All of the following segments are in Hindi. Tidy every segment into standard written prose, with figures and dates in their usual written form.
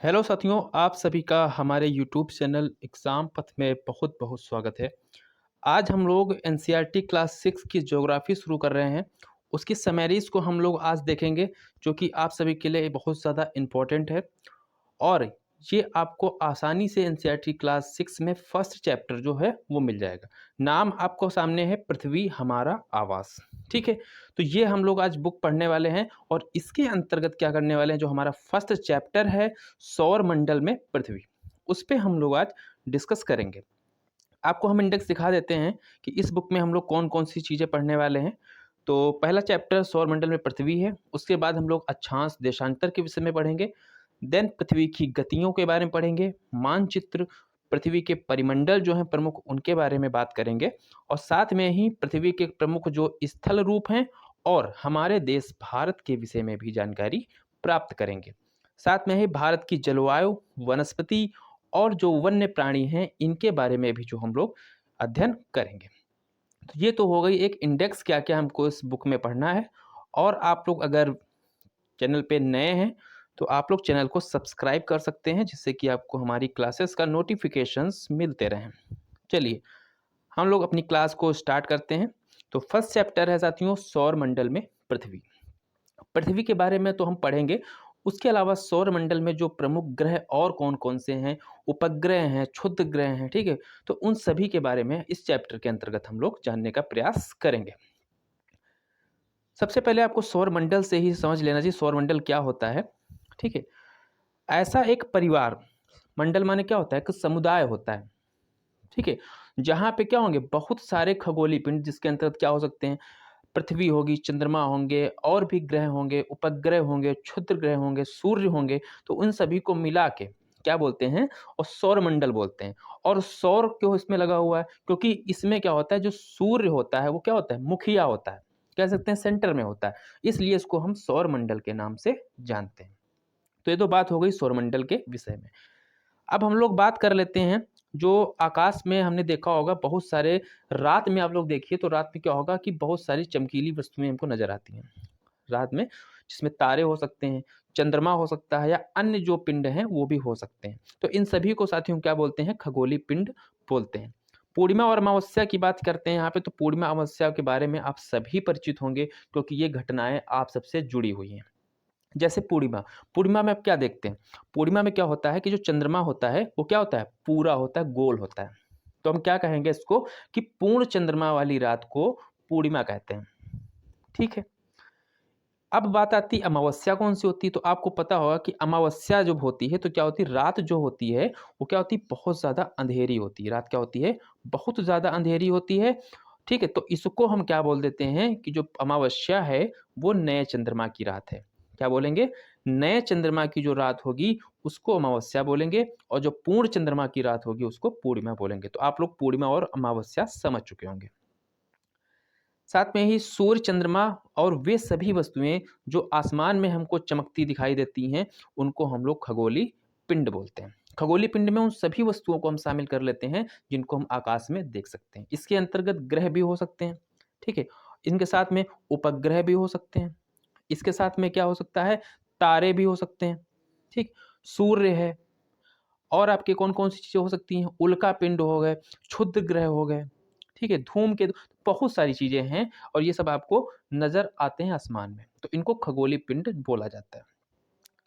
हेलो साथियों, आप सभी का हमारे यूट्यूब चैनल एग्ज़ाम पथ में बहुत बहुत स्वागत है। आज हम लोग एनसीईआरटी क्लास 6 की ज्योग्राफी शुरू कर रहे हैं। उसकी समरीज़ को हम लोग आज देखेंगे, जो कि आप सभी के लिए बहुत ज़्यादा इम्पोर्टेंट है। और ये आपको आसानी से एनसीईआरटी क्लास 6 में फर्स्ट चैप्टर जो है वो मिल जाएगा। नाम आपको सामने है, पृथ्वी हमारा आवास। ठीक है, तो ये हम लोग आज बुक पढ़ने वाले हैं और इसके अंतर्गत क्या करने वाले हैं, जो हमारा फर्स्ट चैप्टर है सौर मंडल में पृथ्वी, उस पे हम लोग आज डिस्कस करेंगे। आपको हम इंडेक्स दिखा देते हैं कि इस बुक में हम लोग कौन कौन सी चीज़ें पढ़ने वाले हैं। तो पहला चैप्टर सौरमंडल में पृथ्वी है। उसके बाद हम लोग अक्षांश देशांतर के विषय में पढ़ेंगे। देन पृथ्वी की गतियों के बारे में पढ़ेंगे। मानचित्र, पृथ्वी के परिमंडल जो हैं प्रमुख, उनके बारे में बात करेंगे। और साथ में ही पृथ्वी के प्रमुख जो स्थल रूप हैं और हमारे देश भारत के विषय में भी जानकारी प्राप्त करेंगे। साथ में ही भारत की जलवायु, वनस्पति और जो वन्य प्राणी हैं, इनके बारे में भी जो हम लोग अध्ययन करेंगे। तो ये तो हो गई एक इंडेक्स, क्या-क्या हमको इस बुक में पढ़ना है। और आप लोग अगर चैनल पे नए हैं, तो आप लोग चैनल को सब्सक्राइब कर सकते हैं, जिससे कि आपको हमारी क्लासेस का नोटिफ़िकेशंस मिलते रहें। चलिए, हम लोग अपनी क्लास को स्टार्ट करते हैं। तो फर्स्ट चैप्टर है साथियों सौरमंडल में पृथ्वी। पृथ्वी के बारे में तो हम पढ़ेंगे, उसके अलावा सौरमंडल में जो प्रमुख ग्रह और कौन-कौन से हैं, उपग्रह हैं, क्षुद्र ग्रह हैं, ठीक है? तो उन सभी के बारे में इस चैप्टर के अंतर्गत हम लोग जानने का प्रयास करेंगे। सबसे पहले आपको सौरमंडल से ही समझ लेना चाहिए सौरमंडल क्या होता है, ठीक है? ऐसा एक परिवार, मंडल माने क्या होता है? एक समुदाय होता है, ठीक है? जहाँ पे क्या होंगे, बहुत सारे खगोलीय पिंड, जिसके अंतर्गत क्या हो सकते हैं, पृथ्वी होगी, चंद्रमा होंगे और भी ग्रह होंगे, उपग्रह होंगे, क्षुद्र ग्रह होंगे, सूर्य होंगे। तो उन सभी को मिला के क्या बोलते हैं, और सौरमंडल बोलते हैं। और सौर क्यों इसमें लगा हुआ है, क्योंकि इसमें क्या होता है, जो सूर्य होता है वो क्या होता है, मुखिया होता है, कह सकते हैं सेंटर में होता है। इसलिए इसको हम सौरमंडल के नाम से जानते हैं। तो ये तो बात हो गई सौरमंडल के विषय में। अब हम लोग बात कर लेते हैं, जो आकाश में हमने देखा होगा बहुत सारे, रात में आप लोग देखिए तो रात में क्या होगा कि बहुत सारी चमकीली वस्तुएं हमको नजर आती हैं रात में, जिसमें तारे हो सकते हैं, चंद्रमा हो सकता है, या अन्य जो पिंड हैं वो भी हो सकते हैं। तो इन सभी को साथियों क्या बोलते हैं, खगोलीय पिंड बोलते हैं। पूर्णिमा और अमावस्या की बात करते हैं यहाँ पे, तो पूर्णिमा अमावस्या के बारे में आप सभी परिचित होंगे, क्योंकि ये घटनाएं आप सबसे जुड़ी हुई हैं। जैसे पूर्णिमा, पूर्णिमा में आप क्या देखते हैं? पूर्णिमा में क्या होता है कि जो चंद्रमा होता है, वो क्या होता है? पूरा होता है, गोल होता है। तो हम क्या कहेंगे इसको, कि पूर्ण चंद्रमा वाली रात को पूर्णिमा कहते हैं। ठीक है? अब बात आती है अमावस्या कौन-सी होती है? तो आपको पता होगा कि अमावस्या जब होती है, तो क्या होती है, रात जो होती है, वो क्या होती है, बहुत ज़्यादा अंधेरी होती है। रात क्या होती है? बहुत ज़्यादा अंधेरी होती है। ठीक है? तो इसको हम क्या बोल देते हैं कि जो अमावस्या है, वो नए चंद्रमा की रात है। क्या बोलेंगे? नए चंद्रमा की जो रात होगी, उसको अमावस्या बोलेंगे, और जो पूर्ण चंद्रमा की रात होगी, उसको पूर्णिमा बोलेंगे। तो आप लोग पूर्णिमा और अमावस्या समझ चुके होंगे। साथ में ही सूर्य, चंद्रमा और वे सभी वस्तुएं जो आसमान में हमको चमकती दिखाई देती हैं, उनको हम लोग खगोलीय पिंड बोलते हैं। खगोलीय पिंड में उन सभी वस्तुओं को हम शामिल कर लेते हैं जिनको हम आकाश में देख सकते हैं। इसके अंतर्गत ग्रह भी हो सकते हैं, ठीक है? इनके साथ में उपग्रह भी हो सकते हैं। इसके साथ में क्या हो सकता है, तारे भी हो सकते हैं, ठीक? सूर्य है, और आपके कौन-कौन सी चीज़ें हो सकती हैं, उल्का पिंड हो गए, क्षुद्र ग्रह हो गए, ठीक है? धूमकेतु, बहुत सारी चीज़ें हैं, और ये सब आपको नज़र आते हैं आसमान में, तो इनको खगोलीय पिंड बोला जाता है।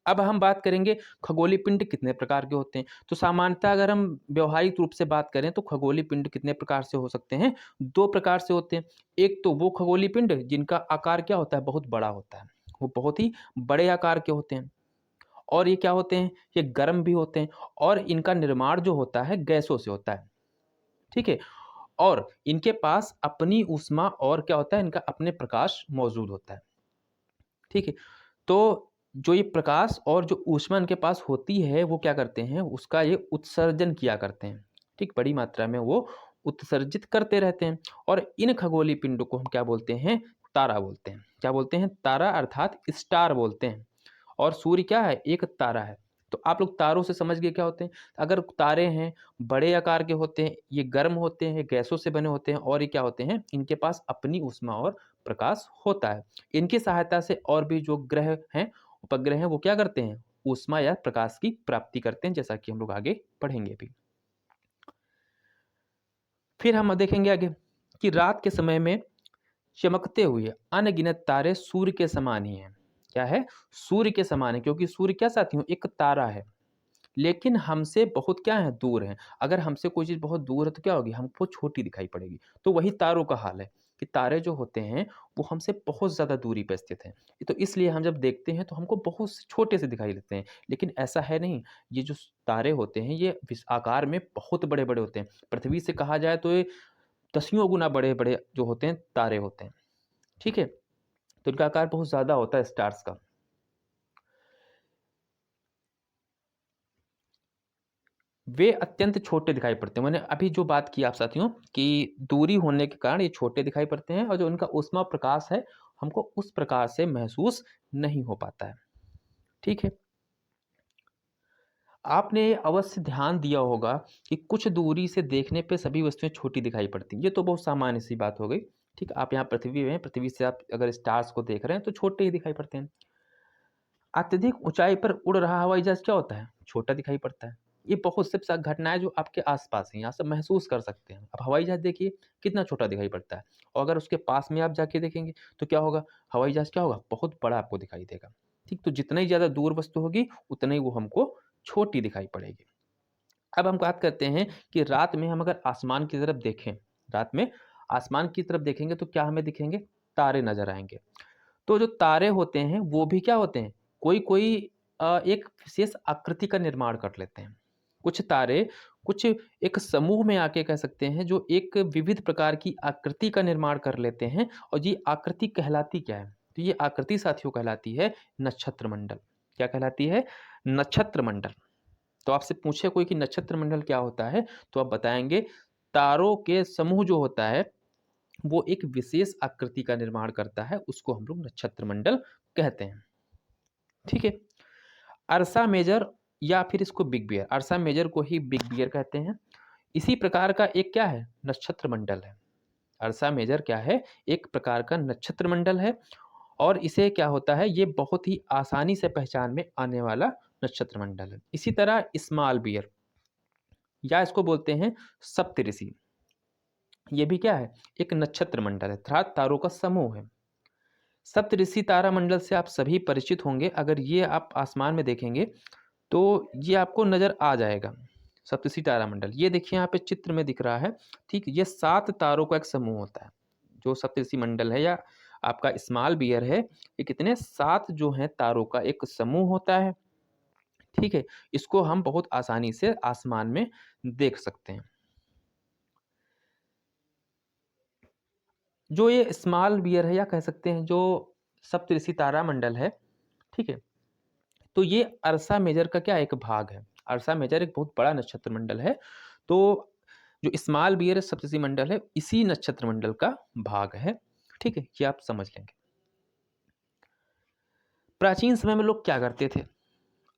अब हम बात करेंगे खगोलीय पिंड कितने प्रकार के होते हैं। तो सामान्यतः अगर हम व्यावहारिक रूप से बात करें, तो खगोलीय पिंड कितने प्रकार से हो सकते हैं, 2 प्रकार से होते हैं। एक तो वो खगोलीय पिंड जिनका आकार क्या होता है, बहुत बड़ा होता है, वो बहुत ही बड़े आकार के होते हैं। और ये क्या होते हैं, ये गर्म भी होते हैं, और इनका निर्माण जो होता है गैसों से होता है, ठीक है? और इनके पास अपनी ऊष्मा और क्या होता है, इनका अपने प्रकाश मौजूद होता है, ठीक है? तो जो ये प्रकाश और जो ऊष्मा इनके पास होती है, वो क्या करते हैं, उसका ये उत्सर्जन किया करते हैं, ठीक? बड़ी मात्रा में वो उत्सर्जित करते रहते हैं। और इन खगोलीय पिंडों को हम क्या बोलते हैं, तारा बोलते हैं। क्या बोलते हैं? तारा, अर्थात स्टार बोलते हैं। और सूर्य क्या है, एक तारा है। तो आप लोग तारों से समझ गए क्या होते हैं। अगर तारे हैं, बड़े आकार के होते हैं, ये गर्म होते हैं, गैसों से बने होते हैं, और ये क्या होते हैं, इनके पास अपनी ऊष्मा और प्रकाश होता है। इनकी सहायता से और भी जो ग्रह हैं, उपग्रह हैं, वो क्या करते हैं, ऊष्मा या प्रकाश की प्राप्ति करते हैं, जैसा कि हम लोग आगे पढ़ेंगे भी। फिर हम देखेंगे आगे कि रात के समय में चमकते हुए अनगिनत तारे सूर्य के समान ही हैं। क्या है? सूर्य के समान है, क्योंकि सूर्य क्या साथियों? एक तारा है, लेकिन हमसे बहुत क्या है? दूर है। अगर हमसे कोई चीज़ बहुत दूर है तो क्या होगी? हमको छोटी दिखाई पड़ेगी। तो वही तारों का हाल है कि तारे जो होते हैं वो हमसे बहुत ज़्यादा दूरी पे स्थित हैं। तो इसलिए हम जब देखते हैं तो हमको बहुत से छोटे से दिखाई देते हैं, लेकिन ऐसा है नहीं। ये जो तारे होते हैं ये आकार में बहुत बड़े-बड़े होते हैं। पृथ्वी से कहा जाए तो ये दसियों गुना बड़े-बड़े जो होते हैं तारे होते हैं। ठीक है? तो इनका आकार बहुत ज़्यादा होता है स्टार्स का। वे अत्यंत छोटे दिखाई पड़ते हैं। मैंने अभी जो बात की आप साथियों कि दूरी होने के कारण ये छोटे दिखाई पड़ते हैं और जो इनका ऊष्मा प्रकाश है, हमको उस प्रकार से महसूस नहीं हो पाता है। ठीक है? आपने अवश्य ध्यान दिया होगा कि कुछ दूरी से देखने पे सभी वस्तुएँ छोटी दिखाई पड़ती हैं। ये तो बहुत सामान्य सी बात हो गई। ठीक है? आप यहाँ पृथ्वी में हैं, पृथ्वी से आप अगर स्टार्स को देख रहे हैं तो छोटे ही दिखाई पड़ते हैं। अत्यधिक ऊंचाई पर उड़ रहा हवाई जहाज क्या होता है? छोटा दिखाई पड़ता है। ये बहुत से घटनाएं जो आपके आसपास हैं, यहाँ सब महसूस कर सकते हैं। अब हवाई जहाज देखिए कितना छोटा दिखाई पड़ता है, और अगर उसके पास में आप जाके देखेंगे तो क्या होगा? हवाई जहाज क्या होगा? बहुत बड़ा आपको दिखाई देगा। ठीक, तो जितना ही ज़्यादा दूर वस्तु होगी उतना ही वो हमको छोटी दिखाई पड़ेगी। अब हम बात करते हैं कि रात में हम अगर आसमान की तरफ देखें, रात में आसमान की तरफ देखेंगे तो क्या हमें दिखेंगे? तारे नजर आएंगे। तो जो तारे होते हैं वो भी क्या होते हैं? कोई-कोई एक विशेष आकृति का निर्माण कर लेते हैं। कुछ तारे कुछ एक समूह में आके कह सकते हैं जो एक विविध प्रकार की आकृति का निर्माण कर लेते हैं, और ये आकृति कहलाती क्या है? तो ये आकृति साथियों कहलाती है नक्षत्र मंडल। क्या कहलाती है? नक्षत्र मंडल। तो आपसे पूछे कोई कि नक्षत्र मंडल क्या होता है? तो आप बताएँगे तारों के समूह जो होता है वो एक विशेष आकृति का निर्माण करता है, उसको हम लोग नक्षत्र मंडल कहते हैं। ठीक है? अर्सा मेजर या फिर इसको बिग बियर, अर्सा मेजर को ही बिग बियर कहते हैं। इसी प्रकार का एक क्या है? नक्षत्र मंडल है। अर्सा मेजर क्या है? एक प्रकार का नक्षत्र मंडल है, और इसे क्या होता है? ये बहुत ही आसानी से पहचान में आने वाला नक्षत्र मंडल है। इसी तरह स्मॉल बियर या इसको बोलते हैं सप्तऋषि, ये भी क्या है? एक नक्षत्र मंडल है, अर्थात तारों का समूह है। सप्तऋषि तारा मंडल से आप सभी परिचित होंगे। अगर ये आप आसमान में देखेंगे तो ये आपको नज़र आ जाएगा। सप्तऋषि तारा मंडल, ये देखिए यहाँ पे चित्र में दिख रहा है। ठीक, ये 7 तारों का एक समूह होता है। जो सप्तऋषि मंडल है या आपका स्मॉल बियर है, ये कितने 7 जो हैं तारों का एक समूह होता है। ठीक है, इसको हम बहुत आसानी से आसमान में देख सकते हैं। जो ये स्मॉल बियर है या कह सकते हैं जो सप्तऋषि तारा मंडल है, ठीक है, तो ये अर्सा मेजर का क्या एक भाग है। अर्सा मेजर एक बहुत बड़ा नक्षत्र मंडल है। तो जो स्मॉल बियर सप्तऋषि मंडल है इसी नक्षत्र मंडल का भाग है। ठीक है, ये आप समझ लेंगे। प्राचीन समय में लोग क्या करते थे?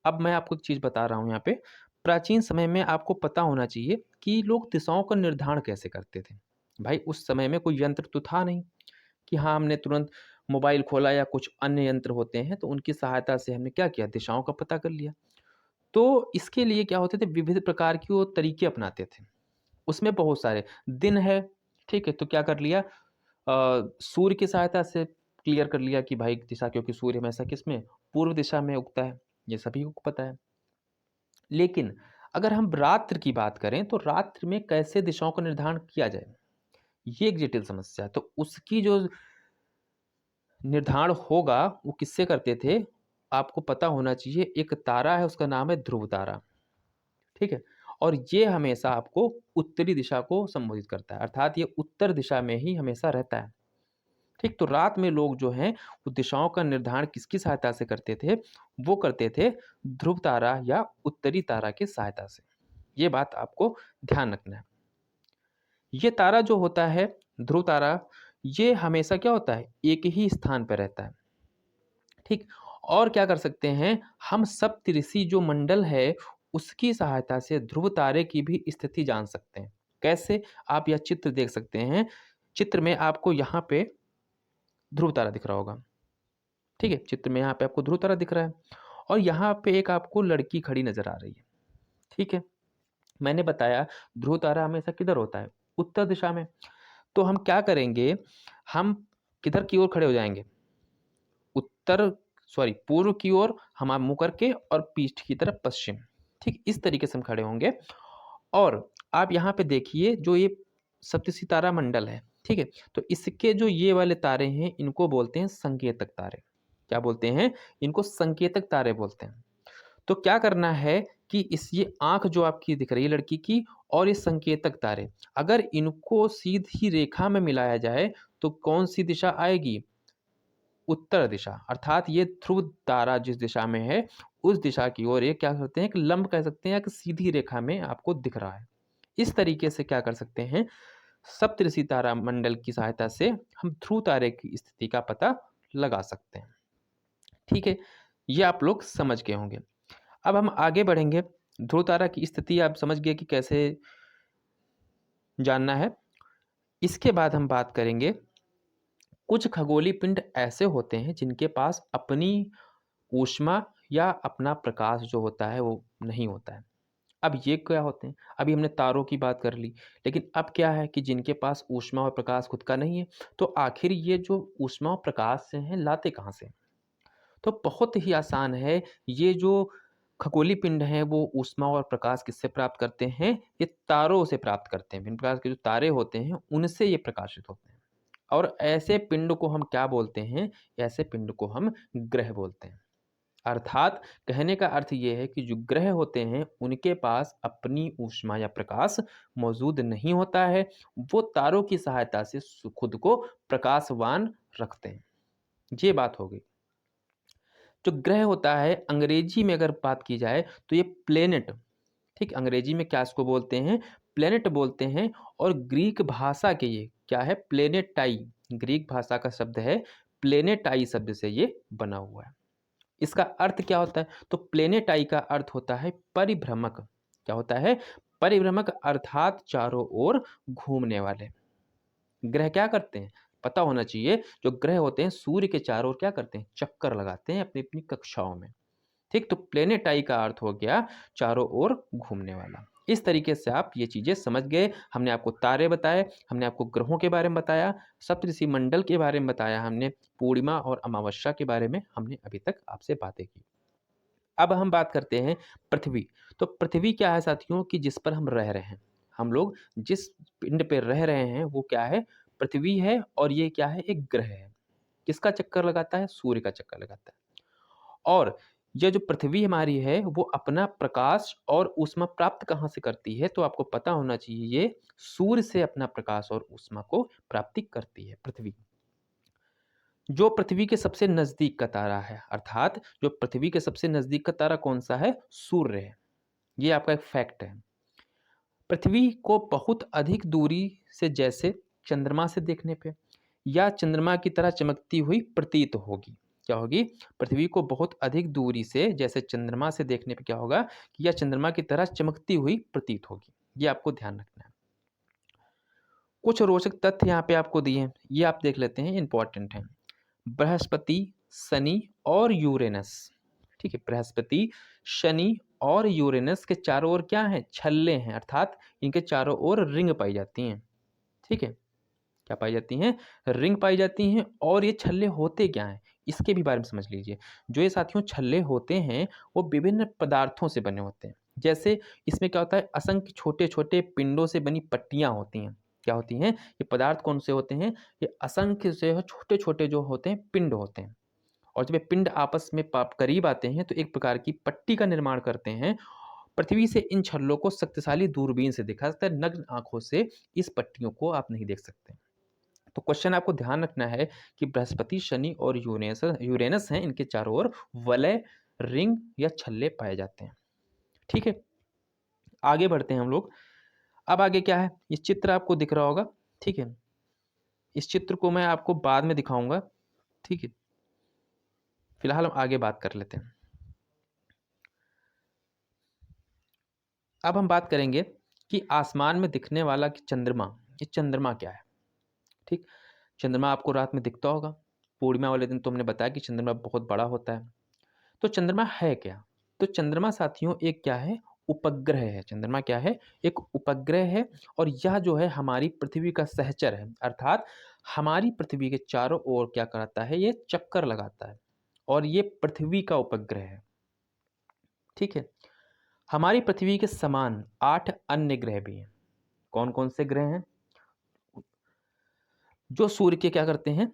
अब मैं आपको एक चीज़ बता रहा हूँ यहाँ पे। प्राचीन समय में आपको पता होना चाहिए कि लोग दिशाओं का निर्धारण कैसे करते थे। भाई उस समय में कोई यंत्र तो था नहीं कि हाँ, हमने तुरंत मोबाइल खोला या कुछ अन्य यंत्र होते हैं तो उनकी सहायता से हमने क्या किया? दिशाओं का पता कर लिया। तो इसके लिए क्या होते थे? विविध प्रकार की वो तरीके अपनाते थे। उसमें बहुत सारे दिन है, ठीक है? तो क्या कर लिया? सूर्य की सहायता से क्लियर कर लिया कि भाई दिशा, क्योंकि सूर्य हमेशा किसमें? पूर्व दिशा में उगता है। ये सभी को पता है। लेकिन अगर हम रात्रि की बात करें तो रात्रि में कैसे दिशाओं का निर्धारण किया जाए? ये एक जटिल समस्या है। तो उसकी जो निर्धारण होगा वो किससे करते थे? आपको पता होना चाहिए। एक तारा है उसका नाम है ध्रुव तारा, ठीक है? और ये हमेशा आपको उत्तरी दिशा को संबोधित करता है, अर्थात ये उत्तर दिशा में ही हमेशा रहता है। ठीक, तो रात में लोग जो हैं वो दिशाओं का निर्धारण किसकी सहायता से करते थे? वो करते थे ध्रुव तारा या उत्तरी तारा की सहायता से। ये बात आपको ध्यान रखना है। ये तारा जो होता है ध्रुव तारा, ये हमेशा क्या होता है? एक ही स्थान पर रहता है। ठीक, और क्या कर सकते हैं हम? सप्तऋषि जो मंडल है उसकी सहायता से ध्रुव तारे की भी स्थिति जान सकते हैं। कैसे? आप यह चित्र देख सकते हैं। चित्र में आपको यहाँ पे ध्रुव तारा दिख रहा होगा। ठीक है, चित्र में यहाँ पे आपको ध्रुव तारा दिख रहा है, और यहाँ पे एक आपको लड़की खड़ी नजर आ रही है, ठीक है। मैंने बताया ध्रुव तारा हमेशा किधर होता है, उत्तर दिशा में। तो हम क्या करेंगे, हम किधर की ओर खड़े हो जाएंगे, उत्तर सॉरी पूर्व की ओर हम मुंह करके और पीठ की तरफ पश्चिम, ठीक इस तरीके से हम खड़े होंगे। और आप यहाँ पे देखिए जो ये सप्तऋषि तारा मंडल है, ठीक है, तो इसके जो ये वाले तारे हैं इनको बोलते हैं संकेतक तारे। क्या बोलते हैं, इनको संकेतक तारे बोलते हैं। तो क्या करना है कि इस ये आंख जो आपकी दिख रही है लड़की की और ये संकेतक तारे, अगर इनको सीधी रेखा में मिलाया जाए तो कौन सी दिशा आएगी, उत्तर दिशा। अर्थात ये ध्रुव तारा जिस दिशा में है उस दिशा की ओर ये क्या करते हैं, एक लंब कह सकते हैं, एक सीधी रेखा में आपको दिख रहा है। इस तरीके से क्या कर सकते हैं, सप्तऋषि तारा मंडल की सहायता से हम ध्रुव तारे की स्थिति का पता लगा सकते हैं। ठीक है, ये आप लोग समझ गए होंगे। अब हम आगे बढ़ेंगे। ध्रुव तारा की स्थिति आप समझ गए कि कैसे जानना है। इसके बाद हम बात करेंगे, कुछ खगोलीय पिंड ऐसे होते हैं जिनके पास अपनी ऊष्मा या अपना प्रकाश जो होता है वो नहीं होता है। अब ये क्या होते हैं, अभी हमने तारों की बात कर ली, लेकिन अब क्या है कि जिनके पास ऊष्मा और प्रकाश खुद का नहीं है, तो आखिर ये जो ऊष्मा और प्रकाश से हैं लाते कहाँ से? तो बहुत ही आसान है। ये जो खगोलीय पिंड हैं वो ऊष्मा और प्रकाश किससे प्राप्त करते हैं, ये तारों से प्राप्त करते हैं। भिन्न प्रकार के जो तारे होते हैं उनसे ये प्रकाशित होते हैं। और ऐसे पिंड को हम क्या बोलते हैं, ऐसे पिंड को हम ग्रह बोलते हैं। अर्थात कहने का अर्थ ये है कि जो ग्रह होते हैं उनके पास अपनी ऊष्मा या प्रकाश मौजूद नहीं होता है, वो तारों की सहायता से खुद को प्रकाशवान रखते हैं। ये बात हो गई। जो ग्रह होता है अंग्रेजी में अगर बात की जाए तो ये प्लेनेट, ठीक, अंग्रेजी में क्या इसको बोलते हैं, प्लेनेट बोलते हैं। और ग्रीक भाषा के ये क्या है, प्लेनेटाई, ग्रीक भाषा का शब्द है प्लेनेटाई शब्द से ये बना हुआ है। इसका अर्थ क्या होता है, तो प्लेनेटाई का अर्थ होता है परिभ्रमक। क्या होता है, परिभ्रमक, अर्थात चारों ओर घूमने वाले। ग्रह क्या करते हैं, पता होना चाहिए, जो ग्रह होते हैं सूर्य के चारों ओर क्या करते हैं, चक्कर लगाते हैं अपनी अपनी कक्षाओं में। ठीक, तो प्लेनेटाई का अर्थ हो गया चारों ओर घूमने वाला। इस तरीके से आप ये चीजें समझ गए। हमने आपको तारे बताए, हमने आपको ग्रहों के बारे में बताया, सप्तऋषि मंडल के बारे में बताया, हमने पूर्णिमा और अमावस्या के बारे में हमने अभी तक आपसे बातें की। अब हम बात करते हैं पृथ्वी। तो पृथ्वी क्या है साथियों, कि जिस पर हम रह रहे हैं, हम लोग जिस पिंड पे रह रहे हैं वो क्या है, पृथ्वी है। और ये क्या है, एक ग्रह है। किसका चक्कर लगाता है, सूर्य का चक्कर लगाता है। और ये जो पृथ्वी हमारी है वो अपना प्रकाश और ऊष्मा प्राप्त कहाँ से करती है, तो आपको पता होना चाहिए, ये सूर्य से अपना प्रकाश और ऊष्मा को प्राप्ति करती है पृथ्वी। जो पृथ्वी के सबसे नजदीक का तारा है, अर्थात जो पृथ्वी के सबसे नजदीक का तारा कौन सा है, सूर्य है। ये आपका एक फैक्ट है। पृथ्वी को बहुत अधिक दूरी से जैसे चंद्रमा से देखने पे या चंद्रमा की तरह चमकती हुई प्रतीत होगी। क्या होगी, पृथ्वी को बहुत अधिक दूरी से जैसे चंद्रमा से देखने पे क्या होगा, कि यह चंद्रमा की तरह चमकती हुई प्रतीत होगी। ये आपको ध्यान रखना है। कुछ रोचक तथ्य यहाँ पे आपको दिए हैं, ये आप देख लेते हैं, इंपॉर्टेंट है। बृहस्पति, शनि और यूरेनस, ठीक है, बृहस्पति, शनि और यूरेनस के चारों ओर क्या है, छल्ले हैं, अर्थात इनके चारों ओर रिंग पाई जाती हैं। ठीक है, क्या पाई जाती हैं, रिंग पाई जाती हैं। और ये छल्ले होते क्या हैं, इसके भी बारे में समझ लीजिए। जो ये साथियों छल्ले होते हैं वो विभिन्न पदार्थों से बने होते हैं। जैसे इसमें क्या होता है, असंख्य छोटे छोटे पिंडों से बनी पट्टियां होती हैं। क्या होती हैं, ये पदार्थ कौन से होते हैं, ये असंख्य से छोटे छोटे जो होते हैं पिंड होते हैं। और जब ये पिंड आपस में करीब आते हैं तो एक प्रकार की पट्टी का निर्माण करते हैं। पृथ्वी से इन छल्लों को शक्तिशाली दूरबीन से देखा जाता है, नग्न आंखों से इस पट्टियों को आप नहीं देख सकते। तो क्वेश्चन आपको ध्यान रखना है कि बृहस्पति, शनि और यूरेनस यूरेनस हैं, इनके चारों ओर वलय, रिंग या छल्ले पाए जाते हैं। ठीक है, आगे बढ़ते हैं हम लोग। अब आगे क्या है, ये चित्र आपको दिख रहा होगा। ठीक है, इस चित्र को मैं आपको बाद में दिखाऊंगा। ठीक है, फिलहाल हम आगे बात कर लेते हैं। अब हम बात करेंगे कि आसमान में दिखने वाला कि चंद्रमा, ये चंद्रमा क्या है। ठीक, चंद्रमा आपको रात में दिखता होगा। पूर्णिमा वाले दिन तो हमने बताया कि चंद्रमा बहुत बड़ा होता है। तो चंद्रमा है क्या? तो चंद्रमा साथियों एक क्या है? उपग्रह है। चंद्रमा क्या है? एक उपग्रह है और यह जो है हमारी पृथ्वी का सहचर है, अर्थात हमारी पृथ्वी के चारों ओर क्या करता है? ये चक्कर लगाता है और ये पृथ्वी का उपग्रह है। ठीक है। हमारी पृथ्वी के समान 8 अन्य ग्रह भी हैं। कौन-कौन से ग्रह हैं? जो सूर्य के क्या करते हैं?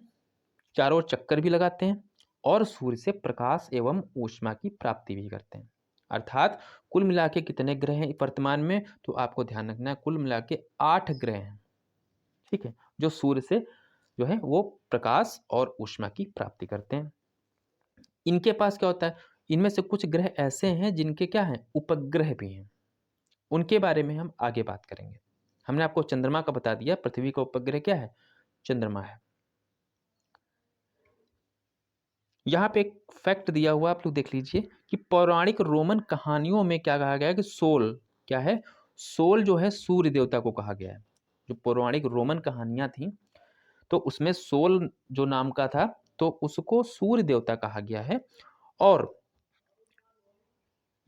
चारों ओर चक्कर भी लगाते हैं और सूर्य से प्रकाश एवं ऊष्मा की प्राप्ति भी करते हैं। अर्थात कुल मिला के कितने ग्रह हैं वर्तमान में? तो आपको ध्यान रखना है, कुल मिला के 8 ग्रह हैं। ठीक है, जो सूर्य से जो है वो प्रकाश और ऊष्मा की प्राप्ति करते हैं। इनके पास क्या होता है? इनमें से कुछ ग्रह ऐसे हैं जिनके क्या हैं? उपग्रह भी हैं। उनके बारे में हम आगे बात करेंगे। हमने आपको चंद्रमा का बता दिया, पृथ्वी का उपग्रह क्या है? चंद्रमा है। यहाँ पे एक फैक्ट दिया हुआ आप लोग देख लीजिए कि पौराणिक रोमन कहानियों में क्या कहा गया है कि सोल क्या है? सोल जो है सूर्य देवता को कहा गया है। जो पौराणिक रोमन कहानियां थी तो उसमें सोल जो नाम का था तो उसको सूर्य देवता कहा गया है। और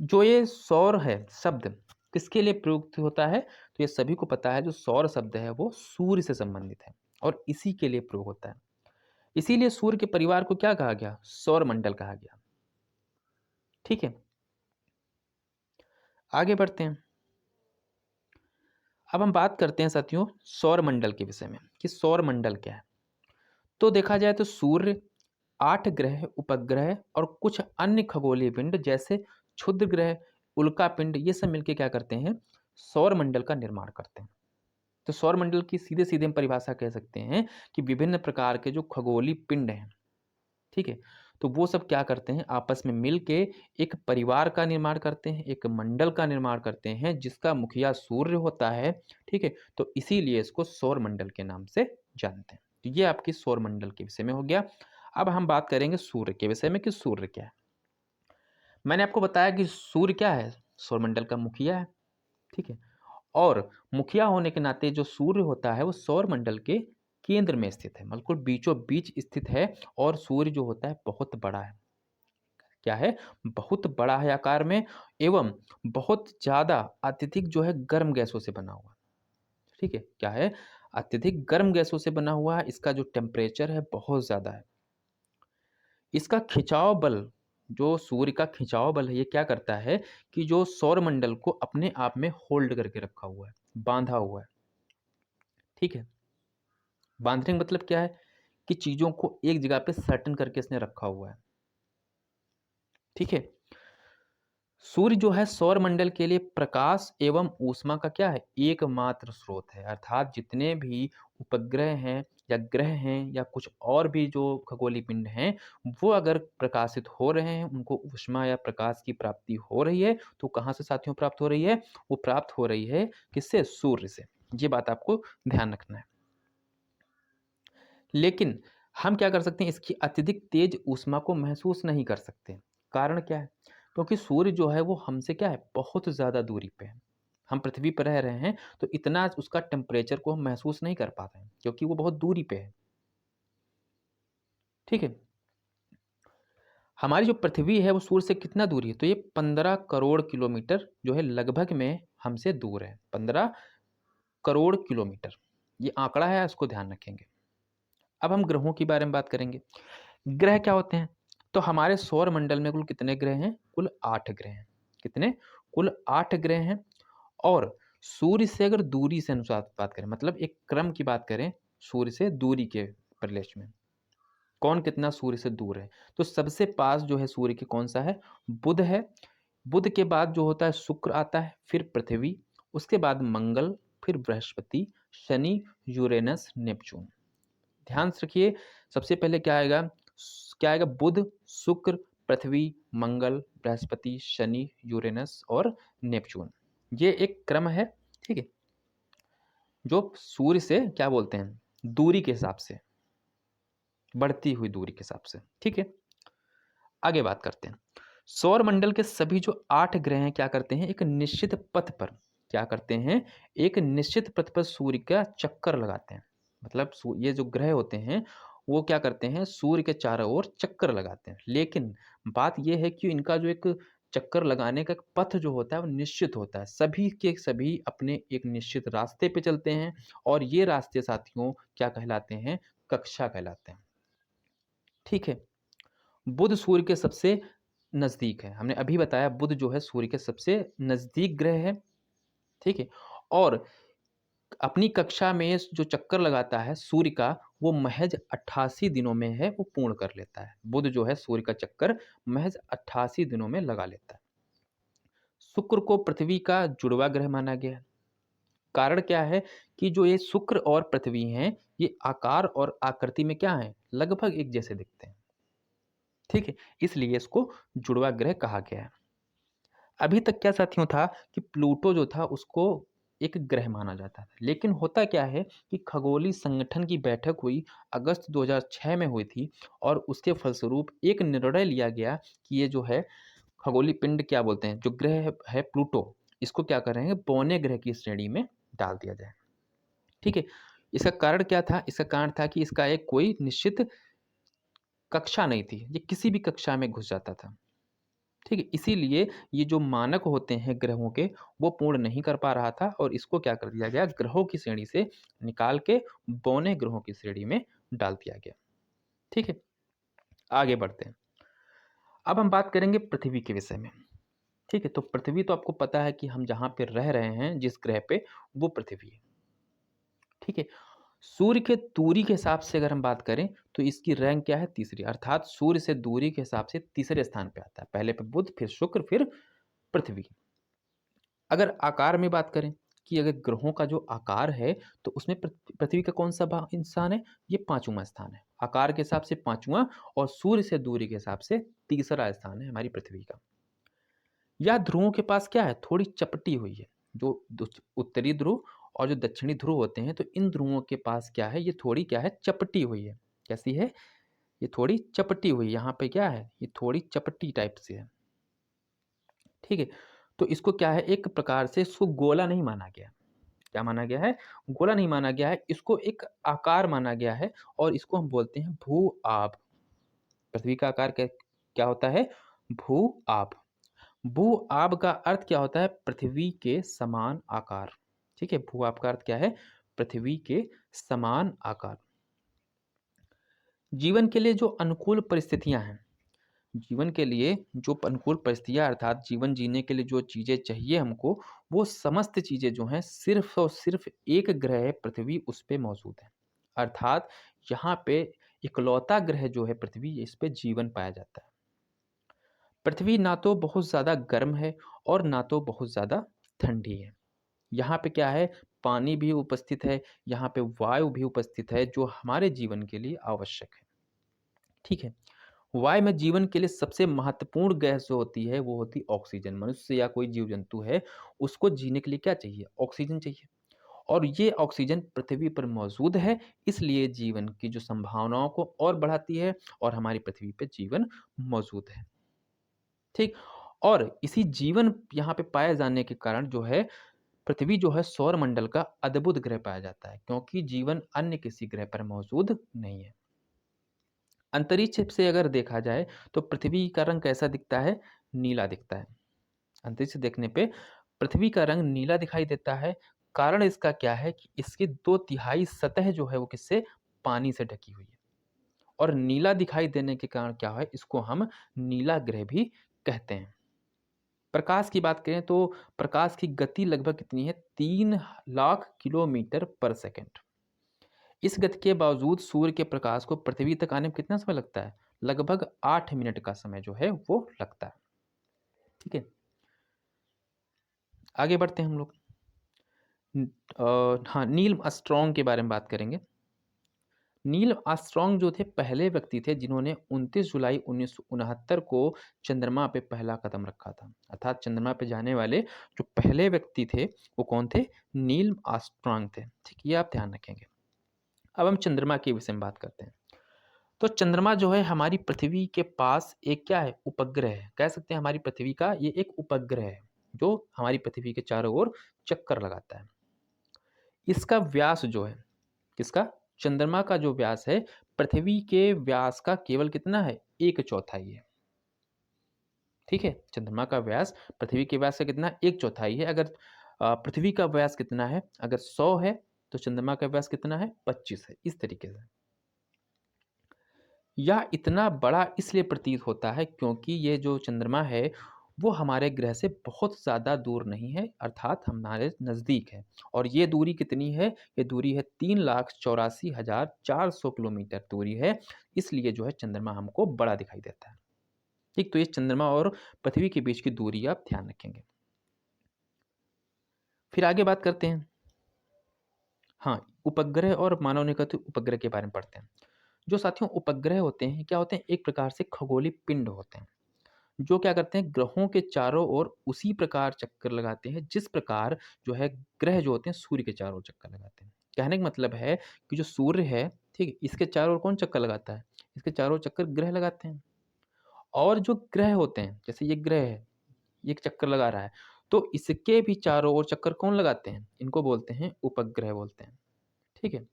जो ये सौर है शब्द किसके लिए प्रयुक्त होता है? तो ये सभी को पता है जो सौर शब्द है वो सूर्य से संबंधित है और इसी के लिए प्रयोग होता है। इसीलिए सूर्य के परिवार को क्या कहा गया? सौर मंडल कहा गया। ठीक है, आगे बढ़ते हैं। अब हम बात करते हैं साथियों सौर मंडल के विषय में कि सौर मंडल क्या है। तो देखा जाए तो सूर्य, 8 ग्रह, उपग्रह और कुछ अन्य खगोलीय पिंड जैसे क्षुद्र ग्रह, उल्का पिंड, ये सब मिलकर क्या करते हैं? सौर मंडल का निर्माण करते हैं। तो सौर मंडल की सीधे सीधे हम परिभाषा कह सकते हैं कि विभिन्न प्रकार के जो खगोलीय पिंड हैं, ठीक है, तो वो सब क्या करते हैं? आपस में मिल के एक परिवार का निर्माण करते हैं, एक मंडल का निर्माण करते हैं जिसका मुखिया सूर्य होता है। ठीक है, तो इसीलिए इसको सौर मंडल के नाम से जानते हैं। तो ये आपकी सौर मंडल के विषय में हो गया। अब हम बात करेंगे सूर्य के विषय में कि सूर्य क्या है। मैंने आपको बताया कि सूर्य क्या है? सौरमंडल का मुखिया है। ठीक है, और मुखिया होने के नाते जो सूर्य होता है वो सौरमंडल के केंद्र में स्थित है, बिल्कुल बीचों बीच स्थित है। और सूर्य जो होता है बहुत बड़ा है। क्या है? बहुत बड़ा है आकार में एवं बहुत ज़्यादा अत्यधिक जो है गर्म गैसों से बना हुआ है। ठीक है, क्या है? अत्यधिक गर्म गैसों से बना हुआ है। इसका जो टेम्परेचर है बहुत ज़्यादा है। इसका खिंचाव बल, जो सूर्य का खिंचाव बल है, ये क्या करता है कि जो सौरमंडल को अपने आप में होल्ड करके रखा हुआ है, बांधा हुआ है। ठीक है, बांधने का मतलब क्या है कि चीज़ों को एक जगह पे सर्टन करके इसने रखा हुआ है। ठीक है, सूर्य जो है सौरमंडल के लिए प्रकाश एवं ऊष्मा का क्या है? एकमात्र स्रोत है। अर्थात जितने भी उपग्रह हैं या ग्रह हैं या कुछ और भी जो खगोलीय पिंड हैं, वो अगर प्रकाशित हो रहे हैं, उनको ऊष्मा या प्रकाश की प्राप्ति हो रही है, तो कहाँ से साथियों प्राप्त हो रही है? वो प्राप्त हो रही है किससे? सूर्य से। ये बात आपको ध्यान रखना है। लेकिन हम क्या कर सकते हैं? इसकी अत्यधिक तेज ऊष्मा को महसूस नहीं कर सकते। कारण क्या है? क्योंकि सूर्य जो है वो हमसे क्या है? बहुत ज़्यादा दूरी पे है। हम पृथ्वी पर रह रहे हैं तो इतना उसका टेम्परेचर को हम महसूस नहीं कर पाते हैं क्योंकि वो बहुत दूरी पे है। ठीक है, हमारी जो पृथ्वी है वो सूर्य से कितना दूरी है? तो ये 15 करोड़ किलोमीटर जो है लगभग में हमसे दूर है। 15 करोड़ किलोमीटर ये आंकड़ा है, इसको ध्यान रखेंगे। अब हम ग्रहों के बारे में बात करेंगे। ग्रह क्या होते हैं? तो हमारे सौर मंडल में कुल कितने ग्रह हैं? कुल 8 ग्रह हैं। कितने? कुल 8 ग्रह हैं। और सूर्य से अगर दूरी से अनुसार बात करें, मतलब एक क्रम की बात करें सूर्य से दूरी के परिलेक्ष में, कौन कितना सूर्य से दूर है? तो सबसे पास जो है सूर्य के कौन सा है? बुध है। बुध के बाद जो होता है शुक्र आता है, फिर पृथ्वी, उसके बाद मंगल, फिर बृहस्पति, शनि, यूरेनस, नेपच्यून। ध्यान से रखिए, सबसे पहले क्या आएगा? क्या आएगा? बुध, शुक्र, पृथ्वी, मंगल, बृहस्पति, शनि, यूरेनस और नेपच्यून। ये एक क्रम है। ठीक है, जो सूर्य से क्या बोलते हैं? दूरी के हिसाब से, बढ़ती हुई दूरी के हिसाब से। ठीक है, आगे बात करते हैं। सौर मंडल के सभी जो 8 ग्रह हैं क्या करते हैं? एक निश्चित पथ पर क्या करते हैं? एक निश्चित पथ पर सूर्य का चक्कर लगाते हैं। मतलब ये जो ग्रह होते हैं वो क्या करते हैं? सूर्य के चारों ओर चक्कर लगाते हैं। लेकिन बात ये है कि इनका जो एक चक्कर लगाने का एक पथ जो होता है वो निश्चित होता है। सभी के सभी अपने एक निश्चित रास्ते पे चलते हैं और ये रास्ते साथियों क्या कहलाते हैं? कक्षा कहलाते हैं। ठीक है? बुध सूर्य के सबसे नज़दीक है। हमने अभी बताया बुध जो है सूर्य के सबसे नज़दीक ग्रह है। ठीक है? और अपनी कक्षा में जो चक्कर लगाता है सूर्य का, वो महज़ 88 दिनों में है वो पूर्ण कर लेता है। बुध जो है सूर्य का चक्कर महज़ 88 दिनों में लगा लेता है। शुक्र को पृथ्वी का जुड़वा ग्रह माना गया है। कारण क्या है कि जो ये शुक्र और पृथ्वी हैं, ये आकार और आकृति में क्या हैं? लगभग एक जैसे दिखते हैं। ठीक है? इसलिए इसको जुड़वा ग्रह कहा गया है। अभी तक क्या साथियों था कि प्लूटो जो था उसको एक ग्रह माना जाता था। लेकिन होता क्या है कि खगोलीय संगठन की बैठक हुई अगस्त 2006 में हुई थी और उसके फलस्वरूप एक निर्णय लिया गया कि ये जो है खगोलीय पिंड क्या बोलते हैं, जो ग्रह है प्लूटो, इसको क्या कर रहे हैं, बौने ग्रह की श्रेणी में डाल दिया जाए। ठीक है? इसका कारण क्या था? इसका कारण था कि इसका एक कोई निश्चित कक्षा नहीं थी। ये किसी भी कक्षा में घुस जाता था। ठीक है? इसीलिए ये जो मानक होते हैं ग्रहों के, वो पूर्ण नहीं कर पा रहा था और इसको क्या कर दिया गया, ग्रहों की श्रेणी से निकाल के बौने ग्रहों की श्रेणी में डाल दिया गया। ठीक है? आगे बढ़ते हैं। अब हम बात करेंगे पृथ्वी के विषय में। ठीक है? तो पृथ्वी तो आपको पता है कि हम जहाँ पे रह रहे हैं, जिस ग्रह पे, वो पृथ्वी है। ठीक है? सूर्य के दूरी के हिसाब से अगर हम बात करें, तो इसकी रैंक क्या है? तीसरी, अर्थात सूर्य से दूरी के हिसाब से तीसरे स्थान पे आता है। पहले पे बुध, फिर शुक्र, फिर पृथ्वी। अगर आकार में बात करें कि अगर ग्रहों का जो आकार है, तो उसमें पृथ्वी का कौन सा स्थान है? ये पांचवा स्थान है। आकार के हिसाब से पांचवा और सूर्य से दूरी के हिसाब से तीसरा स्थान है हमारी पृथ्वी का। यह ध्रुवों के पास क्या है? थोड़ी चपटी हुई है। जो उत्तरी ध्रुव और जो दक्षिणी ध्रुव होते हैं, तो इन ध्रुवों के पास क्या है? ये थोड़ी क्या है? चपटी हुई है। कैसी है? ये थोड़ी चपटी हुई है। यहाँ पे क्या है? ये थोड़ी चपटी टाइप से है। ठीक है? तो इसको क्या है, एक प्रकार से इसको गोला नहीं माना गया। क्या माना गया है? गोला नहीं माना गया है, इसको एक आकार माना गया है और इसको हम बोलते हैं भू-आभ। पृथ्वी का आकार क्या होता है? भू-आभ। भू-आभ का अर्थ क्या होता है? पृथ्वी के समान आकार। ठीक है? भू-आभ का अर्थ क्या है? पृथ्वी के समान आकार। जीवन के लिए जो अनुकूल परिस्थितियां हैं, जीवन के लिए जो अनुकूल परिस्थितियाँ अर्थात जीवन जीने के लिए जो चीज़ें चाहिए हमको, वो समस्त चीज़ें जो हैं सिर्फ़ और सिर्फ़ एक ग्रह पृथ्वी उस पे मौजूद है। अर्थात यहाँ पे इकलौता ग्रह जो है पृथ्वी, इस पे जीवन पाया जाता है। पृथ्वी ना तो बहुत ज़्यादा गर्म है और ना तो बहुत ज़्यादा ठंडी है। यहाँ पे क्या है, पानी भी उपस्थित है, यहाँ पे वायु भी उपस्थित है जो हमारे जीवन के लिए आवश्यक है। ठीक है? वायु में जीवन के लिए सबसे महत्वपूर्ण गैस जो होती है वो होती है ऑक्सीजन। मनुष्य या कोई जीव जंतु है, उसको जीने के लिए क्या चाहिए? ऑक्सीजन चाहिए। और ये ऑक्सीजन पृथ्वी पर मौजूद है, इसलिए जीवन की जो संभावनाओं को और बढ़ाती है और हमारी पृथ्वी पे जीवन मौजूद है। ठीक? और इसी जीवन यहाँ पे पाए जाने के कारण जो है पृथ्वी जो है सौरमंडल का अद्भुत ग्रह पाया जाता है, क्योंकि जीवन अन्य किसी ग्रह पर मौजूद नहीं है। अंतरिक्ष से अगर देखा जाए तो पृथ्वी का रंग कैसा दिखता है? नीला दिखता है। अंतरिक्ष से देखने पे पृथ्वी का रंग नीला दिखाई देता है। कारण इसका क्या है कि इसकी 2/3 सतह जो है वो किससे? पानी से ढकी हुई है। और नीला दिखाई देने के कारण क्या है? इसको हम नीला ग्रह भी कहते हैं। प्रकाश की बात करें तो प्रकाश की गति लगभग कितनी है? 3 लाख किलोमीटर पर सेकंड। इस गति के बावजूद सूर्य के प्रकाश को पृथ्वी तक आने में कितना समय लगता है? लगभग 8 मिनट का समय जो है वो लगता है। ठीक है? आगे बढ़ते हैं हम लोग। हाँ, नील आर्मस्ट्रांग के बारे में बात करेंगे। नील आर्मस्ट्रांग जो थे पहले व्यक्ति थे जिन्होंने 29 जुलाई 1969 को चंद्रमा पे पहला कदम रखा था। अर्थात चंद्रमा पे जाने वाले जो पहले व्यक्ति थे वो कौन थे? नील आर्मस्ट्रांग थे। ठीक, ये आप ध्यान रखेंगे। अब हम चंद्रमा के विषय में बात करते हैं। तो चंद्रमा जो है हमारी पृथ्वी के पास एक क्या है? उपग्रह है। कह सकते हैं हमारी पृथ्वी का ये एक उपग्रह है जो हमारी पृथ्वी के चारों ओर चक्कर लगाता है। इसका व्यास जो है, किसका? चंद्रमा का जो व्यास है पृथ्वी के व्यास का केवल कितना है? 1/4 है। ठीक है, चंद्रमा का व्यास पृथ्वी के व्यास से कितना 1/4 है। अगर पृथ्वी का व्यास कितना है, अगर 100 है तो चंद्रमा का व्यास कितना है, 25 है। इस तरीके से यह इतना बड़ा इसलिए प्रतीत होता है क्योंकि ये जो चंद्रमा है वो हमारे ग्रह से बहुत ज़्यादा दूर नहीं है, अर्थात हमारे नज़दीक है। और ये दूरी कितनी है, ये दूरी है 3,84,400 किलोमीटर दूरी है, इसलिए जो है चंद्रमा हमको बड़ा दिखाई देता है। ठीक, तो ये चंद्रमा और पृथ्वी के बीच की दूरी आप ध्यान रखेंगे। फिर आगे बात करते हैं। हाँ, उपग्रह और मानव निर्मित उपग्रह के बारे में पढ़ते हैं। जो साथियों उपग्रह होते हैं, क्या होते हैं, एक प्रकार से खगोलीय पिंड होते हैं जो क्या करते हैं, ग्रहों के चारों ओर उसी प्रकार चक्कर लगाते हैं जिस प्रकार जो है ग्रह जो होते हैं सूर्य के चारों ओर चक्कर लगाते हैं। कहने का मतलब है कि जो सूर्य है, ठीक है, इसके चारों ओर कौन चक्कर लगाता है, इसके चारों ओर चक्कर ग्रह लगाते हैं। और जो ग्रह होते हैं, जैसे ये ग्रह है, ये एक चक्कर लगा रहा है, तो इसके भी चारों ओर चक्कर कौन लगाते हैं, इनको बोलते हैं उपग्रह बोलते हैं। ठीक है,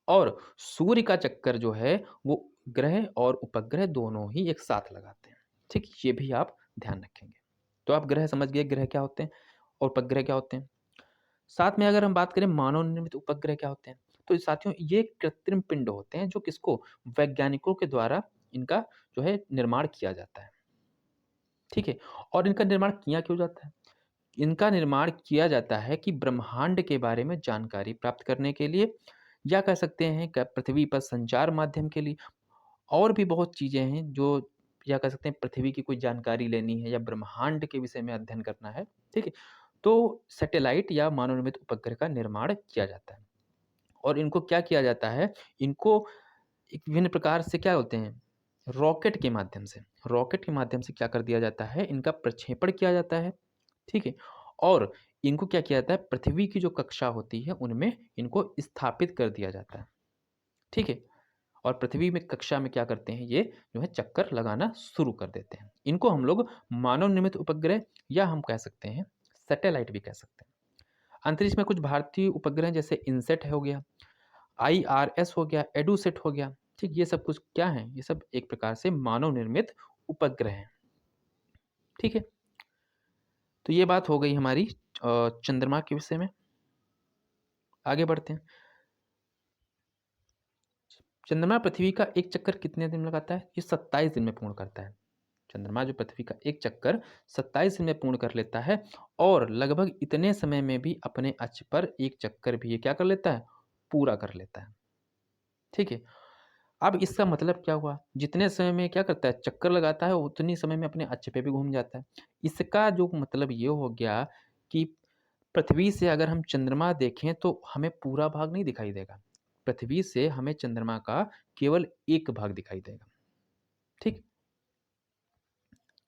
और सूर्य का चक्कर जो है वो ग्रह और उपग्रह दोनों ही एक साथ लगाते हैं। ठीक, ये भी आप ध्यान रखेंगे। तो आप ग्रह समझ गए, ग्रह क्या होते हैं और उपग्रह क्या होते हैं। साथ में अगर हम बात करें मानव निर्मित उपग्रह क्या होते हैं, तो साथियों ये कृत्रिम पिंड होते हैं जो किसको, वैज्ञानिकों के द्वारा इनका जो है निर्माण किया जाता है। ठीक है, और इनका निर्माण किया क्यों जाता है, इनका निर्माण किया जाता है कि ब्रह्मांड के बारे में जानकारी प्राप्त करने के लिए, या कह सकते हैं कि पृथ्वी पर संचार माध्यम के लिए, और भी बहुत चीज़ें हैं जो, या कह सकते हैं पृथ्वी की कोई जानकारी लेनी है या ब्रह्मांड के विषय में अध्ययन करना है। ठीक है, तो सैटेलाइट या मानव निर्मित उपग्रह का निर्माण किया जाता है। और इनको क्या किया जाता है, इनको एक विभिन्न प्रकार से क्या होते हैं, रॉकेट के माध्यम से क्या कर दिया जाता है, इनका प्रक्षेपण किया जाता है। ठीक है, और इनको क्या किया जाता है, पृथ्वी की जो कक्षा होती है उनमें इनको स्थापित कर दिया जाता है। ठीक है, और पृथ्वी में कक्षा में क्या करते हैं, ये जो है चक्कर लगाना शुरू कर देते हैं। इनको हम लोग मानव निर्मित उपग्रह या हम कह सकते हैं सैटेलाइट भी कह सकते हैं। अंतरिक्ष में कुछ भारतीय उपग्रह जैसे इनसेट हो गया, IRS हो गया, एडुसेट हो गया। ठीक, ये सब कुछ क्या है, ये सब एक प्रकार से मानव निर्मित उपग्रह हैं। ठीक है, तो ये बात हो गई हमारी चंद्रमा के विषय में। आगे बढ़ते हैं। चंद्रमा पृथ्वी का एक चक्कर कितने दिन में लगाता है, ये 27 दिन में पूर्ण करता है। चंद्रमा जो पृथ्वी का एक चक्कर 27 दिन में पूर्ण कर लेता है, और लगभग इतने समय में भी अपने अक्ष पर एक चक्कर भी ये क्या कर लेता है, पूरा कर लेता है। ठीक है, अब इसका मतलब क्या हुआ, जितने समय में क्या करता है, चक्कर लगाता है, उतनी समय में अपने अक्ष पे भी घूम जाता है। इसका जो मतलब ये हो गया कि पृथ्वी से अगर हम चंद्रमा देखें तो हमें पूरा भाग नहीं दिखाई देगा। पृथ्वी से हमें चंद्रमा का केवल एक भाग दिखाई देगा। ठीक,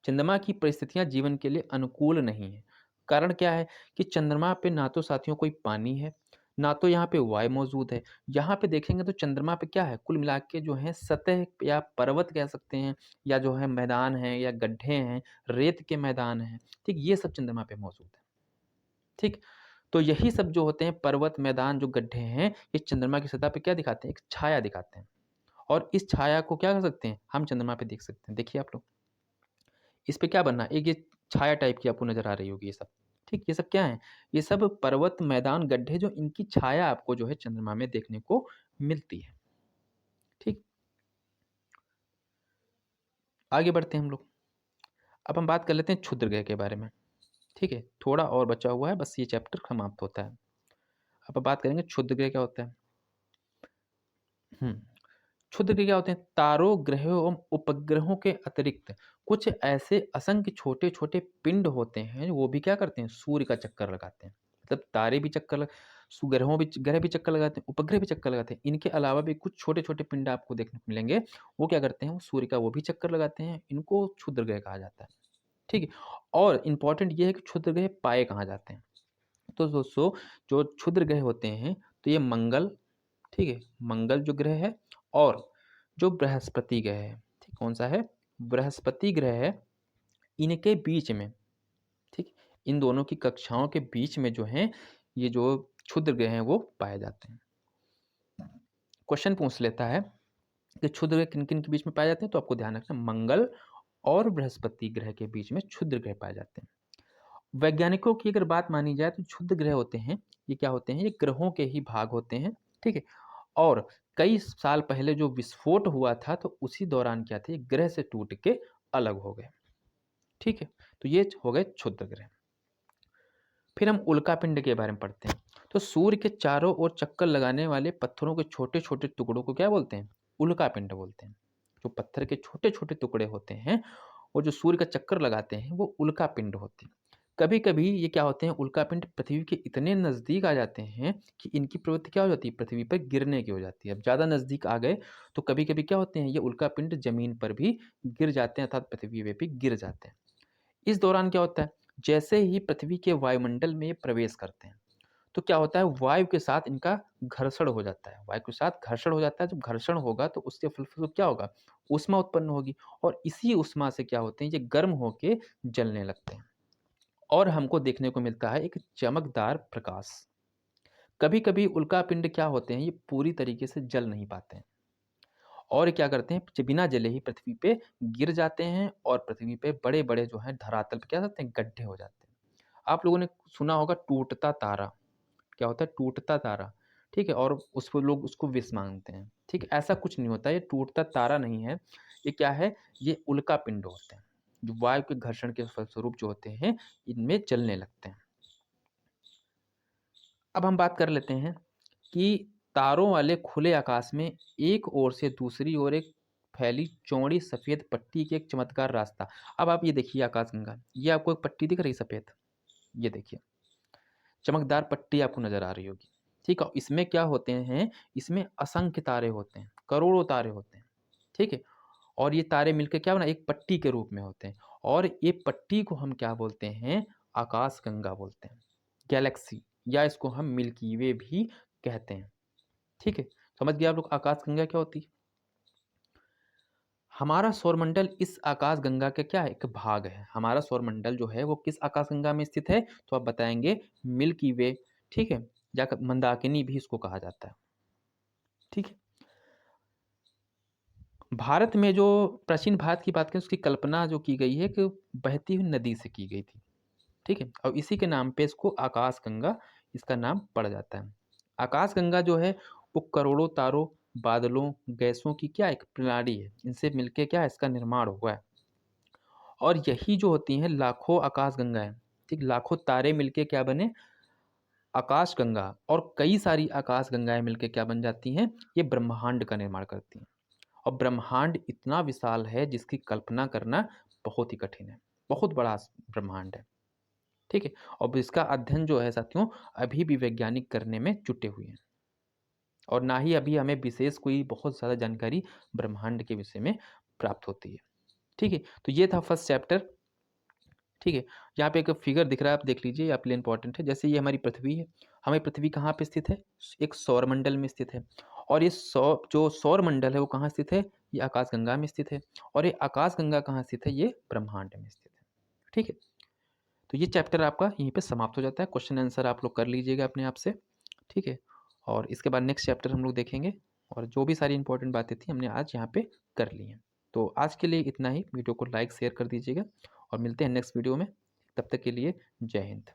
चंद्रमा की परिस्थितियां जीवन के लिए अनुकूल नहीं है। कारण क्या है कि चंद्रमा पे ना तो साथियों कोई पानी है, ना तो यहाँ पे वायु मौजूद है। यहाँ पे देखेंगे तो चंद्रमा पे क्या है, कुल मिला के जो है सतह या पर्वत कह सकते हैं, या जो है मैदान है या गड्ढे हैं, रेत के मैदान हैं। ठीक, ये सब चंद्रमा पे मौजूद है। ठीक, तो यही सब जो होते हैं पर्वत, मैदान, जो गड्ढे हैं, ये चंद्रमा की सतह पे क्या दिखाते हैं, एक छाया दिखाते हैं। और इस छाया को क्या कर सकते हैं, हम चंद्रमा पे देख सकते हैं। देखिए आप लोग, इस पे क्या बनना, एक ये छाया टाइप की आपको नज़र आ रही होगी ये सब। ठीक, ये सब क्या है, ये सब पर्वत, मैदान, गड्ढे, जो इनकी छाया आपको जो है चंद्रमा में देखने को मिलती है। ठीक, आगे बढ़ते हैं हम लोग। अब हम बात कर लेते हैं क्षुद्र ग्रह के बारे में। ठीक है, थोड़ा और बचा हुआ है, बस ये चैप्टर समाप्त होता है। अब बात करेंगे क्षुद्र ग्रह क्या होता है। हम्म, क्षुद्र ग्रह क्या होते हैं, तारों, ग्रहों एवं उपग्रहों के अतिरिक्त कुछ ऐसे असंख्य छोटे छोटे पिंड होते हैं, वो भी क्या करते हैं, सूर्य का चक्कर लगाते हैं। मतलब तारे भी चक्कर ग्रहों भी, ग्रह भी चक्कर लगाते हैं, उपग्रह भी चक्कर लगाते हैं। इनके अलावा भी कुछ छोटे छोटे पिंड आपको देखने को मिलेंगे, वो क्या करते हैं, वो सूर्य का वो भी चक्कर लगाते हैं। इनको क्षुद्र ग्रह कहा जाता है। ठीक है, और इम्पॉर्टेंट ये है कि क्षुद्र ग्रह पाए कहाँ जाते हैं। तो दोस्तों, जो क्षुद्र ग्रह होते हैं, तो ये मंगल, ठीक है, मंगल जो ग्रह है, और जो बृहस्पति ग्रह है। ठीक, कौन सा है, बृहस्पति ग्रह है, इनके बीच में, ठीक, इन दोनों की कक्षाओं के बीच में जो है ये जो क्षुद्र ग्रह हैं वो पाए जाते हैं। क्वेश्चन पूछ लेता है कि क्षुद्र ग्रह किन किन के बीच में पाए जाते हैं, तो आपको ध्यान रखना, मंगल और बृहस्पति ग्रह के बीच में क्षुद्र ग्रह पाए जाते हैं। वैज्ञानिकों की अगर बात मानी जाए तो क्षुद्र ग्रह होते हैं, ये क्या होते हैं, ये ग्रहों के ही भाग होते हैं, ठीक है। और कई साल पहले जो विस्फोट हुआ था तो उसी दौरान क्या थे, ग्रह से टूट के अलग हो गए, ठीक है। तो ये हो गए क्षुद्र ग्रह। फिर हम उल्का पिंड के बारे में पढ़ते हैं। तो सूर्य के चारों ओर चक्कर लगाने वाले पत्थरों के छोटे छोटे टुकड़ों को क्या बोलते हैं, उल्का पिंड बोलते हैं। जो पत्थर के छोटे छोटे टुकड़े होते हैं और जो सूर्य का चक्कर लगाते हैं वो उल्का पिंड होते हैं। कभी कभी ये क्या होते हैं, उल्का पिंड पृथ्वी के इतने नज़दीक आ जाते हैं कि इनकी प्रवृत्ति क्या हो जाती है, पृथ्वी पर गिरने की हो जाती है। अब ज़्यादा नज़दीक आ गए तो कभी कभी क्या होते हैं, ये उल्का पिंड जमीन पर भी गिर जाते हैं, अर्थात पृथ्वी पे भी गिर जाते हैं। इस दौरान क्या होता है, जैसे ही पृथ्वी के वायुमंडल में ये प्रवेश करते हैं तो क्या होता है, वायु के साथ इनका घर्षण हो जाता है। वायु के साथ घर्षण हो जाता है, जब घर्षण होगा तो उसके फलस्वरूप क्या होगा, ऊष्मा उत्पन्न होगी और इसी ऊष्मा से क्या होते हैं, ये गर्म होके जलने लगते हैं और हमको देखने को मिलता है एक चमकदार प्रकाश। कभी कभी उल्का पिंड क्या होते हैं, ये पूरी तरीके से जल नहीं पाते हैं और ये क्या करते हैं, बिना जले ही पृथ्वी पे गिर जाते हैं और पृथ्वी पे बड़े बड़े जो है धरातल पे क्या होते हैं, गड्ढे हो जाते हैं। आप लोगों ने सुना होगा टूटता तारा, क्या होता है, टूटता तारा, ठीक है। और उसको लोग उसको विष मानते हैं, ठीक है। ऐसा कुछ नहीं होता, ये टूटता तारा नहीं है, ये क्या है, ये उल्का पिंड होते हैं जो वायु के घर्षण के फलस्वरूप जो होते हैं इनमें जलने लगते हैं। अब हम बात कर लेते हैं कि तारों वाले खुले आकाश में एक ओर से दूसरी ओर एक फैली चौड़ी सफेद पट्टी के एक चमत्कार रास्ता। अब आप ये देखिए आकाशगंगा, ये आपको एक पट्टी दिख रही सफेद, ये देखिए चमकदार पट्टी आपको नजर आ रही होगी, ठीक है। इसमें क्या होते हैं, इसमें असंख्य तारे होते हैं, करोड़ों तारे होते हैं, ठीक है। और ये तारे मिलकर क्या बना, एक पट्टी के रूप में होते हैं और ये पट्टी को हम क्या बोलते हैं, आकाश गंगा बोलते हैं, गैलेक्सी, या इसको हम मिल्की वे भी कहते हैं, ठीक है। समझ गए आप लोग आकाश गंगा क्या होती है। हमारा सौरमंडल इस आकाश गंगा का क्या है, एक भाग है। हमारा सौरमंडल जो है वो किस आकाश गंगा में स्थित है, तो आप बताएंगे मिल्की वे, ठीक है। या मंदाकिनी भी इसको कहा जाता है, ठीक है। भारत में जो प्राचीन भारत की बात करें उसकी कल्पना जो की गई है कि बहती हुई नदी से की गई थी, ठीक है। और इसी के नाम पे इसको आकाश गंगा इसका नाम पड़ जाता है। आकाश गंगा जो है वो करोड़ों तारों, बादलों, गैसों की क्या एक प्रणाली है, इनसे मिलके क्या इसका निर्माण हुआ है। और यही जो होती हैं लाखों आकाश गंगाएं, ठीक, लाखों तारे मिलके क्या बने, आकाश गंगा। और कई सारी आकाश गंगाएं मिलके क्या बन जाती हैं, ये ब्रह्मांड का निर्माण करती हैं। और ब्रह्मांड इतना विशाल है जिसकी कल्पना करना बहुत ही कठिन है, बहुत बड़ा ब्रह्मांड है, ठीक है। और इसका अध्ययन जो है साथियों अभी भी वैज्ञानिक करने में जुटे हुए हैं और ना ही अभी हमें विशेष कोई बहुत ज़्यादा जानकारी ब्रह्मांड के विषय में प्राप्त होती है, ठीक है। तो ये था फर्स्ट चैप्टर, ठीक है। यहाँ पे एक फिगर दिख रहा है, आप देख लीजिए, ये आपके लिए इंपॉर्टेंट है। जैसे ये हमारी पृथ्वी है, हमें पृथ्वी कहाँ पे स्थित है, एक सौरमंडल में स्थित है। और ये जो सौरमंडल है वो कहाँ स्थित है, ये आकाशगंगा में स्थित है। और ये आकाशगंगा कहाँ स्थित है, ये ब्रह्मांड में स्थित है, ठीक है। तो ये चैप्टर आपका यहीं पे समाप्त हो जाता है। क्वेश्चन आंसर आप लोग कर लीजिएगा अपने आप से, ठीक है। और इसके बाद नेक्स्ट चैप्टर हम लोग देखेंगे और जो भी सारी इंपॉर्टेंट बातें थी हमने आज यहाँ पे कर ली हैं। तो आज के लिए इतना ही, वीडियो को लाइक शेयर कर दीजिएगा और मिलते हैं नेक्स्ट वीडियो में। तब तक के लिए जय हिंद।